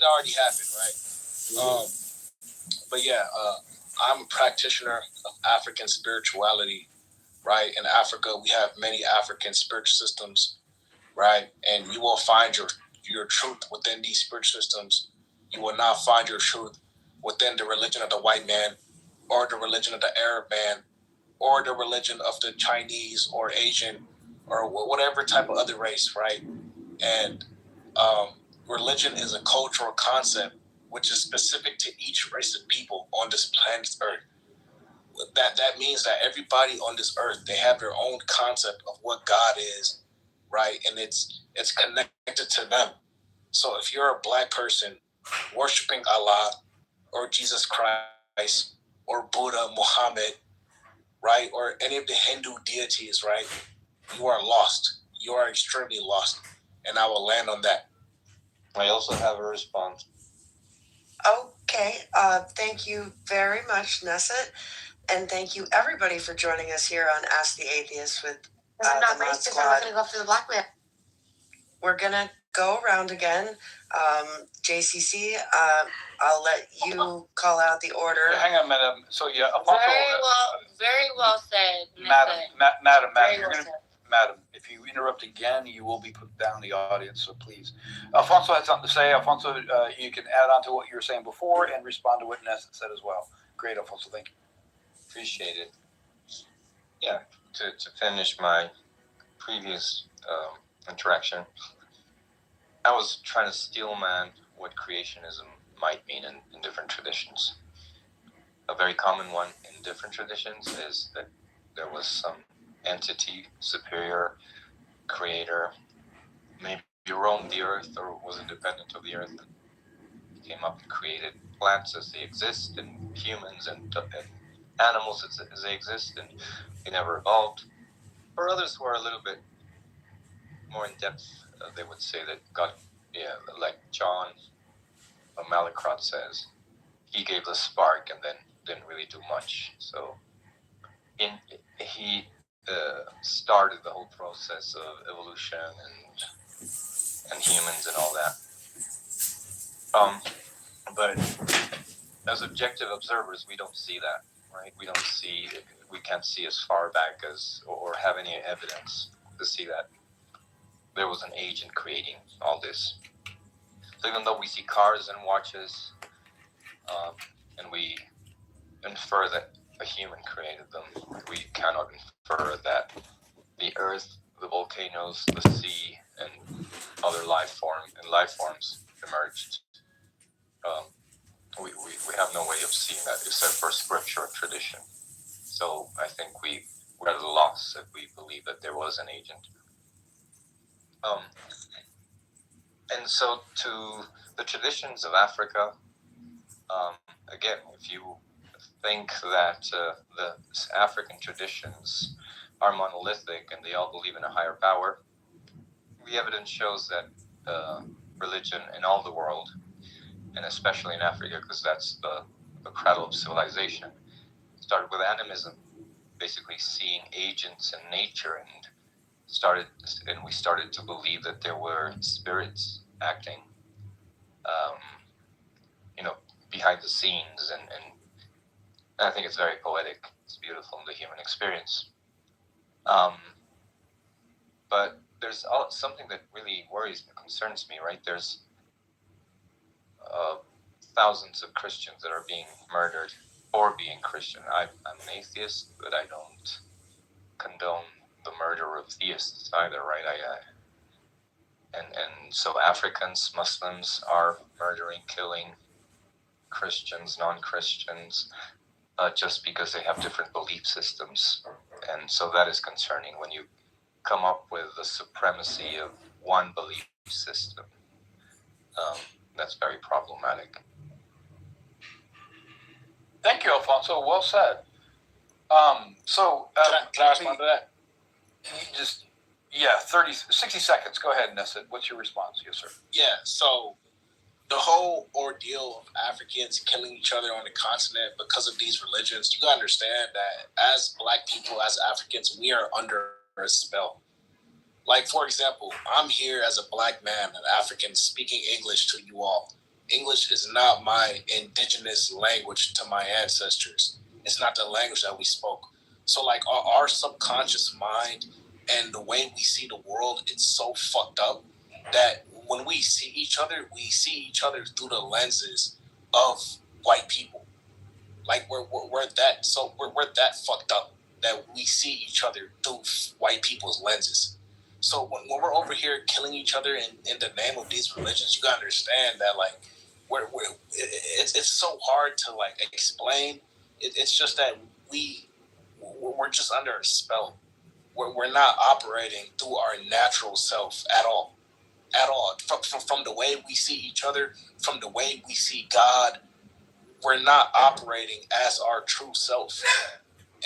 it already happened, right? But yeah, I'm a practitioner of African spirituality, right? In Africa, we have many African spiritual systems, right? And you will find your truth within these spiritual systems. You will not find your truth within the religion of the white man, or the religion of the Arab man, or the religion of the Chinese or Asian, or whatever type of other race, right? And religion is a cultural concept which is specific to each race of people on this planet Earth. That means that everybody on this earth, they have their own concept of what God is, right? And it's connected to them. So if you're a black person worshiping Allah or Jesus Christ or Buddha, Muhammad, right, or any of the Hindu deities, right, you are lost. You are extremely lost. And I will land on that. I also have a response. Okay. Thank you very much, Nesset. And thank you, everybody, for joining us here on Ask the Atheist with the Mod Squad. I'm going to go for the black man. We're going to go around again. JCC, I'll let you call out the order. Yeah, hang on, madam. So, yeah, Very well said. Madam, if you interrupt again, you will be put down the audience, so please. Alfonso had something to say. Alfonso, you can add on to what you were saying before and respond to what Ness said as well. Great, Alfonso, thank you. Appreciate it. Yeah, to finish my previous interaction, I was trying to steelman what creationism might mean in different traditions. A very common one in different traditions is that there was some entity, superior creator, maybe roamed the earth or was independent of the earth, and came up and created plants as they exist, and humans and animals as they exist, and they never evolved. For others who are a little bit more in depth, they would say that God, like John Mallinckrodt says, he gave the spark and then didn't really do much. So he started the whole process of evolution and humans and all that. But as objective observers, we don't see that, right? We can't see as far back as, or have any evidence to see that there was an agent creating all this. So even though we see cars and watches, and we infer that a human created them, we cannot infer that the earth, the volcanoes, the sea, and other life forms emerged. We have no way of seeing that except for scripture and tradition. So I think we're at a loss if we believe that there was an agent. And so to the traditions of Africa, again, if you think that the African traditions are monolithic and they all believe in a higher power, the evidence shows that religion in all the world, and especially in Africa, because that's the cradle of civilization, started with animism, basically seeing agents in nature, and we started to believe that there were spirits acting, behind the scenes, and I think it's very poetic. It's beautiful in the human experience. But there's something that really worries and concerns me, right? There's thousands of Christians that are being murdered for being Christian. I'm an atheist, but I don't condone the murder of theists either, right? And so Africans, Muslims are murdering, killing Christians, non-Christians, just because they have different belief systems. And so that is concerning when you come up with the supremacy of one belief system. That's very problematic. Thank you, Alfonso. Well said. Can I respond to that? 60 seconds. Go ahead, Nesset. What's your response? Yes, sir. Yeah, so the whole ordeal of Africans killing each other on the continent because of these religions, you gotta understand that as Black people, as Africans, we are under a spell. Like, for example, I'm here as a Black man, an African, speaking English to you all. English is not my indigenous language to my ancestors. It's not the language that we spoke. So like our subconscious mind and the way we see the world, it's so fucked up that when we see each other through the lenses of white people. Like we're that fucked up that we see each other through white people's lenses. So when we're over here killing each other in the name of these religions, you gotta understand that like it's so hard to like explain. It's just that we're just under a spell. We're not operating through our natural self at all. At all. From the way we see each other, from the way we see God, we're not operating as our true self.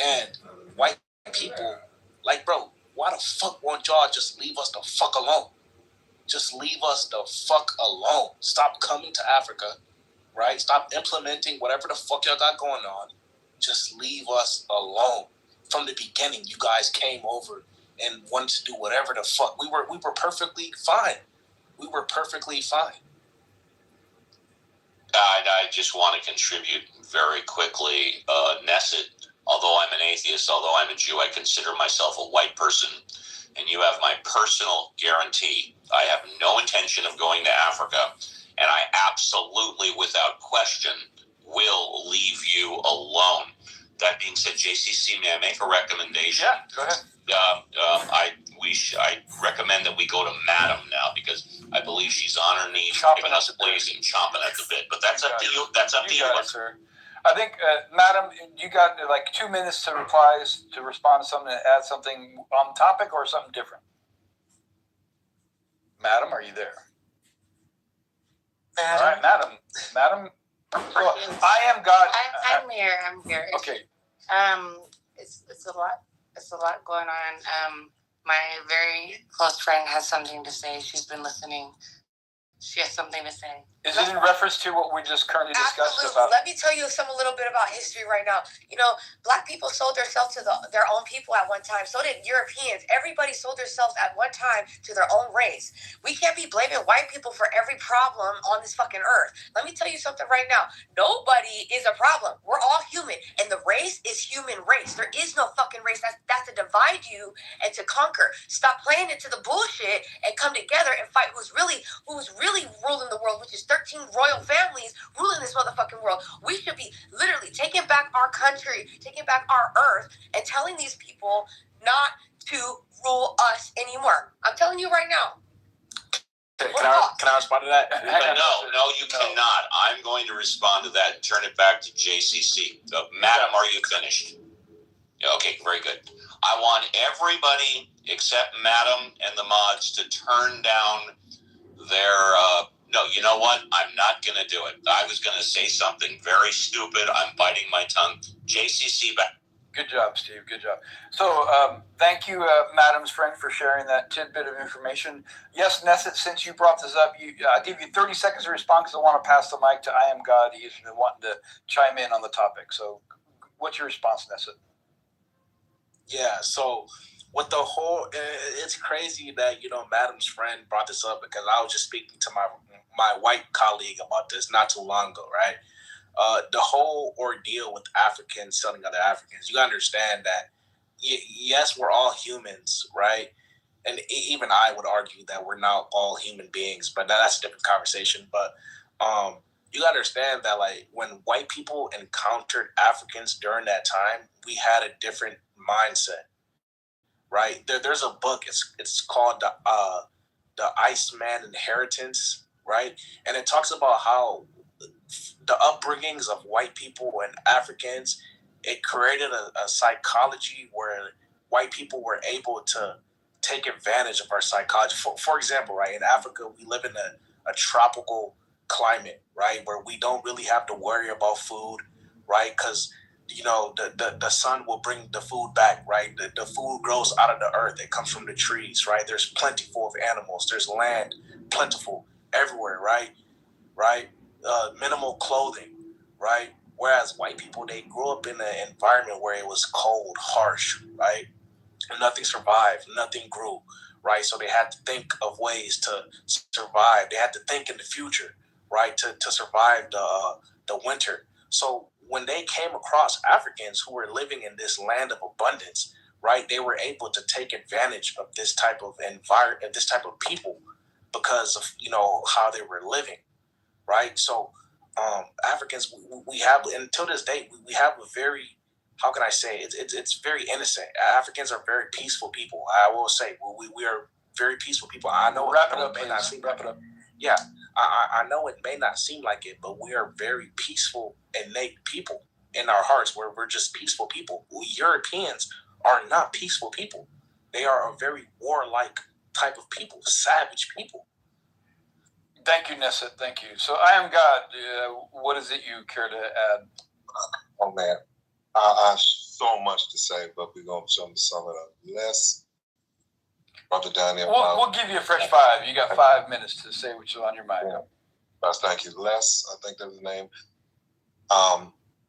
And white people, like, bro, why the fuck won't y'all just leave us the fuck alone? Just leave us the fuck alone. Stop coming to Africa, right? Stop implementing whatever the fuck y'all got going on. Just leave us alone. From the beginning, you guys came over and wanted to do whatever the fuck. We were perfectly fine. We were perfectly fine. I just want to contribute very quickly. Nesset, although I'm an atheist, although I'm a Jew, I consider myself a white person. And you have my personal guarantee. I have no intention of going to Africa. And I absolutely, without question, will leave you alone. That being said, JCC, may I make a recommendation? Yeah, go ahead. I recommend that we go to Madam now because I believe she's on her knees, Chomping giving us pleas and chomping at the bit. But that's up to you. That's up to you. Got it, sir. I think, Madam, you got like 2 minutes to respond to something, to add something on topic or something different. Madam, are you there? Madam. All right, Madam. So, I am God. I'm here. I'm here. Okay. It's a lot. It's a lot going on. My very close friend has something to say. She's been listening. She has something to say. Is it in reference to what we just currently discussed about? Let me tell you a little bit about history right now. You know, black people sold themselves to their own people at one time. So did Europeans. Everybody sold themselves at one time to their own race. We can't be blaming white people for every problem on this fucking earth. Let me tell you something right now. Nobody is a problem. We're all human. And the race is human race. There is no fucking race. That's to divide you and to conquer. Stop playing into the bullshit and come together and fight who's really ruling the world, which is 13 royal families ruling this motherfucking world. We should be literally taking back our country, taking back our earth, and telling these people not to rule us anymore. I'm telling you right now. Can I respond to that? No, you cannot. I'm going to respond to that and turn it back to JCC. Madam, are you finished? Okay, very good. I want everybody except Madam and the mods to turn down their... No, you know what? I'm not going to do it. I was going to say something very stupid. I'm biting my tongue. JCC back. Good job, Steve. Good job. So, thank you, Madam's friend, for sharing that tidbit of information. Yes, Nesset, since you brought this up, I'll give you 30 seconds to respond because I want to pass the mic to I Am God. He's been wanting to chime in on the topic. So, what's your response, Nesset? Yeah, so with the whole, it's crazy that, Madam's friend brought this up because I was just speaking to my white colleague about this not too long ago, right? The whole ordeal with Africans selling other Africans, you gotta understand that, yes, we're all humans, right? And even I would argue that we're not all human beings, but that's a different conversation. But you gotta understand that, like, when white people encountered Africans during that time, we had a different mindset, right? There's a book, it's called the Iceman Inheritance, right? And it talks about how the upbringings of white people and Africans, it created a psychology where white people were able to take advantage of our psychology. For example, right, in Africa, we live in a tropical climate, right, where we don't really have to worry about food, right, because the sun will bring the food back, right? The food grows out of the earth. It comes from the trees, right? There's plentiful of animals. There's land, plentiful everywhere, right? Minimal clothing, right? Whereas white people, they grew up in an environment where it was cold, harsh, right? And nothing survived, nothing grew, right? So they had to think of ways to survive. They had to think in the future, right, to survive the winter. So when they came across Africans who were living in this land of abundance, right, they were able to take advantage of this type of environment, this type of people, because of how they were living, right? So Africans, we have, until this day, we have a very, how can I say, it's very innocent. Africans are very peaceful people. I will say we are very peaceful people. I know Wrap it it up, may please. not seem Wrap it up. yeah, I know it may not seem like it, but we are very peaceful, innate people in our hearts. We're just peaceful people. We Europeans are not peaceful people. They are a very warlike type of people, savage people. Thank you, Nessa. Thank you. So I am God. What is it you care to add? Oh man, I have so much to say, but we're gonna sum it up. Les, brother down there. We'll give you a fresh 5. You got 5 minutes to say what's on your mind. Yeah. Thank you, Les. I think that's his name.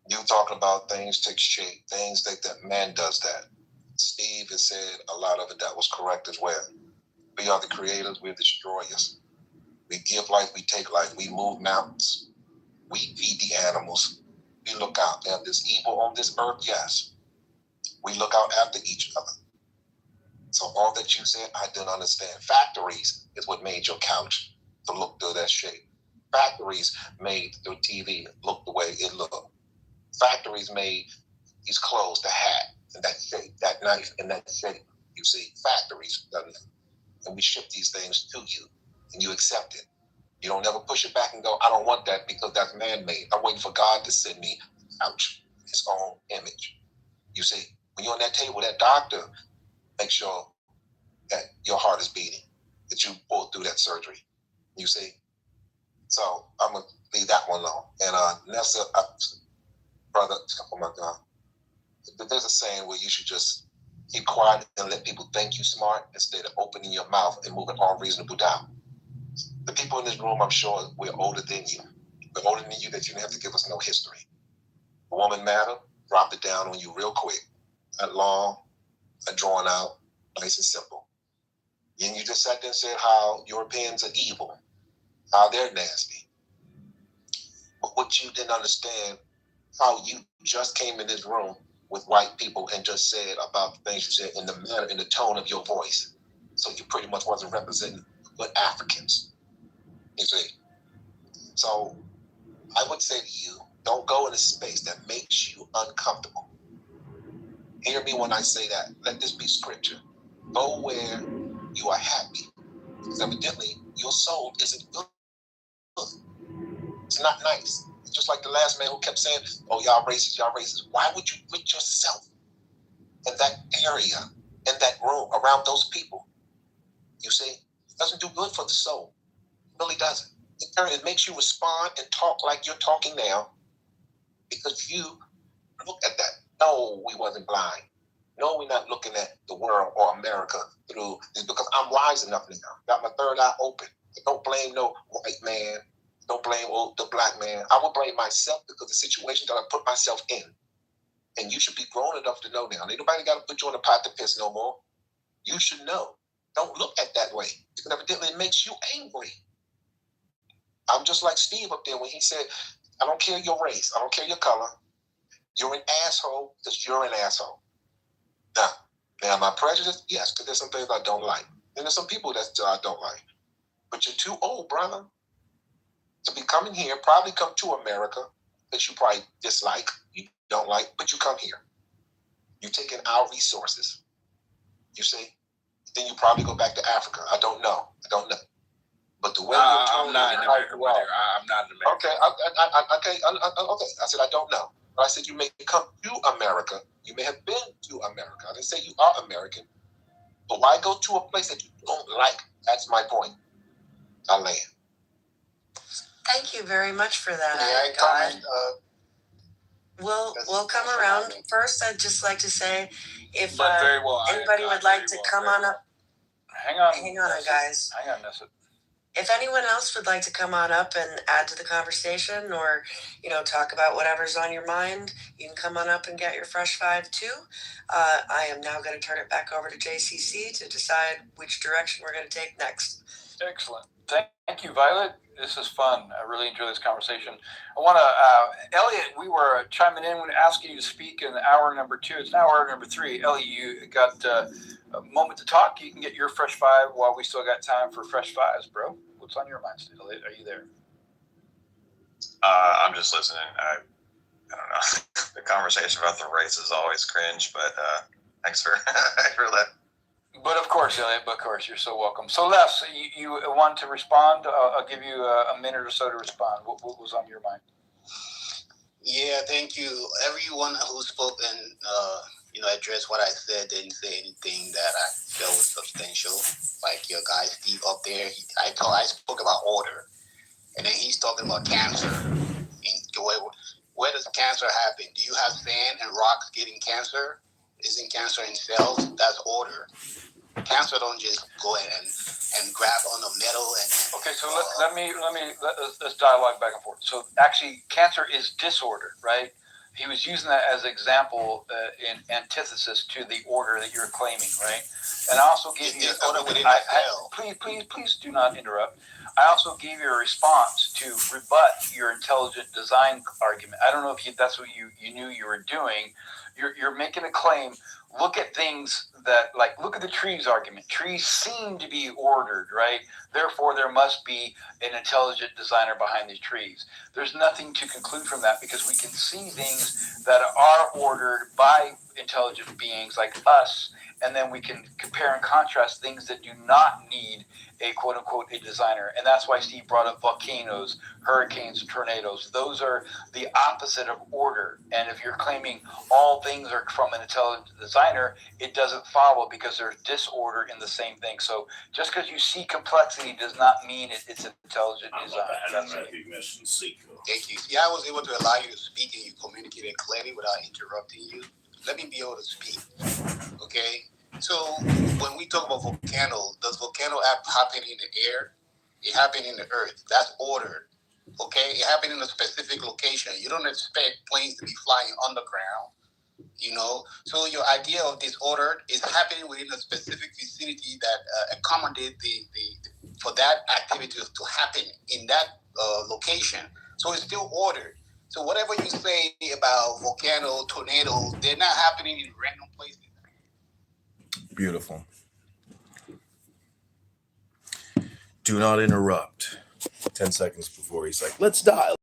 You talking about things take shape, things that man does that. Steve has said a lot of it that was correct as well. We are the creators, we're destroyers. We give life, we take life. We move mountains. We feed the animals. We look out. Now, there's evil on this earth, yes. We look out after each other. So all that you said, I didn't understand. Factories is what made your couch to look through that shape. Factories made the TV look the way it looked. Factories made these clothes, the hat, and that shape, that knife, and that shape. You see, factories done that. And we ship these things to you, and you accept it. You don't ever push it back and go, I don't want that because that's man-made. I'm waiting for God to send me out his own image. You see, when you're on that table, that doctor makes sure that your heart is beating, that you pulled through that surgery. You see? So I'm going to leave that one alone. And Nessa, brother, oh my God. There's a saying where you should just keep quiet and let people think you smart instead of opening your mouth and moving all reasonable doubt. The people in this room, I'm sure we're older than you. We're older than you that you didn't have to give us no history. A woman matter, dropped it down on you real quick. Not long, not drawn out, nice and simple. And you just sat there and said how Europeans are evil, how they're nasty. But what you didn't understand, how you just came in this room with white people and just said about the things you said in the manner, in the tone of your voice. So you pretty much wasn't representing good Africans. You see? So I would say to you, don't go in a space that makes you uncomfortable. Hear me when I say that. Let this be scripture. Go where you are happy. Because evidently your soul isn't good. It's not nice. It's just like the last man who kept saying, oh, y'all racist, y'all racist. Why would you put yourself in that area, in that room, around those people? You see? It doesn't do good for the soul. It really doesn't. It makes you respond and talk like you're talking now because you look at that. No, we wasn't blind. No, we're not looking at the world or America through this because I'm wise enough now. Got my third eye open. Don't blame no white man. Don't blame the black man. I will blame myself because the situation that I put myself in. And you should be grown enough to know now. Ain't nobody got to put you in a pot to piss no more. You should know. Don't look at that way because evidently it makes you angry. I'm just like Steve up there when he said, I don't care your race. I don't care your color. You're an asshole because you're an asshole. Now, am I prejudiced? Yes, because there's some things I don't like. And there's some people that I don't like. But you're too old, brother, to be coming here, probably come to America that you probably dislike, you don't like, but you come here. You're taking our resources. You see? Then you probably go back to Africa. I don't know. But the way you're I'm not in America, brother. I'm not in America. Okay, okay. I said I don't know. But I said you may come to America. You may have been to America. I didn't say you are American. But why go to a place that you don't like? That's my point. I land. Thank you very much for that. Yeah, God. We'll come around. First, I'd just like to say, if anybody would like to come on up. Hang on, guys. Hang on, Nessa. If anyone else would like to come on up and add to the conversation or, talk about whatever's on your mind, you can come on up and get your fresh 5 too. I am now going to turn it back over to JCC to decide which direction we're going to take next. Excellent. Thank you, Violet. This is fun. I really enjoy this conversation. I want to, Elliot, we were chiming in when asking you to speak in hour number 2. It's now hour number 3. Elliot, you got a moment to talk. You can get your fresh 5 while we still got time for fresh 5s, bro. What's on your mind, Elliot? Are you there? I'm just listening. I don't know. The conversation about the race is always cringe, but thanks for that. But of course, Elliot, but of course, you're so welcome. So Les, you want to respond? I'll give you a minute or so to respond. What was on your mind? Yeah, thank you. Everyone who spoke and addressed what I said didn't say anything that I felt was substantial. Like your guy Steve up there, I spoke about order, and then he's talking about cancer. Where does cancer happen? Do you have sand and rocks getting cancer? Isn't cancer in cells? That's order. Cancer don't just go and grab on the metal and. Okay, so let's dialogue back and forth. So actually, cancer is disorder, right? He was using that as an example in antithesis to the order that you're claiming, right? And I also gave you please do not interrupt. I also gave you a response to rebut your intelligent design argument. I don't know if that's what you knew you were doing. You're making a claim. Look at things that, like, look at the trees argument. Trees seem to be ordered, right? Therefore, there must be an intelligent designer behind these trees. There's nothing to conclude from that because we can see things that are ordered by intelligent beings like us, and then we can compare and contrast things that do not need a quote-unquote a designer. And that's why Steve brought up volcanoes, hurricanes, tornadoes. Those are the opposite of order. And if you're claiming all things are from an intelligent designer, it doesn't follow because there's disorder in the same thing. So just because you see complexity does not mean it's an intelligent design. That's recognition seeker. Thank you. See, I was able to allow you to speak and you communicated clearly without interrupting you. Let me be able to speak. Okay? So when we talk about volcanoes, does volcano happen in the air? It happened in the earth. That's ordered. Okay? It happened in a specific location. You don't expect planes to be flying underground. So your idea of disorder is happening within a specific vicinity that accommodate for that activity to happen in that location. So it's still ordered. So whatever you say about volcano, tornadoes, they're not happening in random places. Beautiful. Do not interrupt. 10 seconds before he's like, let's dial.